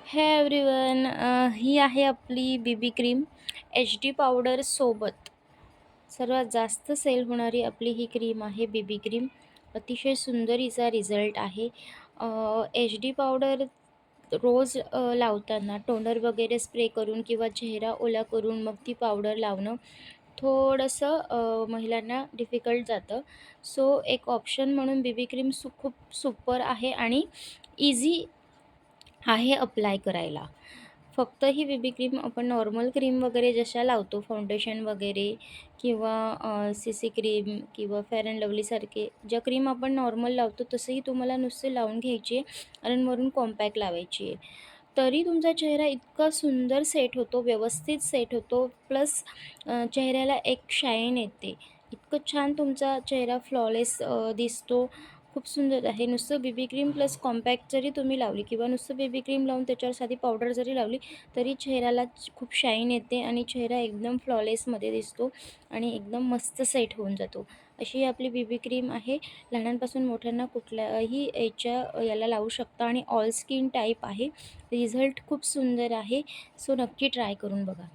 हे एव्हरीवन, ही आहे आपली BB cream H D powder सोबत सर्वात जास्त सेल होणारी आपली ही क्रीम आहे बीबी क्रीम. अतिशय सुंदर हिचा रिझल्ट आहे. एच डी पावडर रोज लावताना टोनर वगैरे स्प्रे करून किंवा चेहरा ओला करून मग ती पावडर लावणं थोडंसं महिलांना डिफिकल्ट जातं. सो एक ऑप्शन म्हणून बीबी क्रीम खूप सुपर आहे आणि इझी आहे अप्लाय करायला. फक्त ही बीबी क्रीम आपण नॉर्मल क्रीम वगैरे जशा लावतो फाउंडेशन वगैरे किंवा सी क्रीम किंवा फेअर अँड लवलीसारखे ज्या क्रीम आपण नॉर्मल लावतो तसंही तुम्हाला नुसते लावून घ्यायची आहे आणि वरून कॉम्पॅक्ट लावायची आहे. तरी तुमचा चेहरा इतका सुंदर सेट होतो, व्यवस्थित सेट होतो. प्लस चेहऱ्याला एक शाईन येते. इतकं छान तुमचा चेहरा फ्लॉलेस दिसतो. खूप सुंदर आहे. नुसतं बीबी क्रीम प्लस कॉम्पॅक्ट जरी तुम्ही लावली किंवा नुसतं बेबी क्रीम लावून त्याच्यावर साधी पावडर जरी लावली तरी चेहऱ्याला खूप शाईन येते आणि चेहरा एकदम फ्लॉलेसमध्ये दिसतो आणि एकदम मस्त सेट होऊन जातो. अशी आपली बीबी क्रीम आहे. लहानांपासून मोठ्यांना कुठल्याही याला लावू शकता आणि ऑल स्किन टाईप आहे. रिझल्ट खूप सुंदर आहे. सो नक्की ट्राय करून बघा.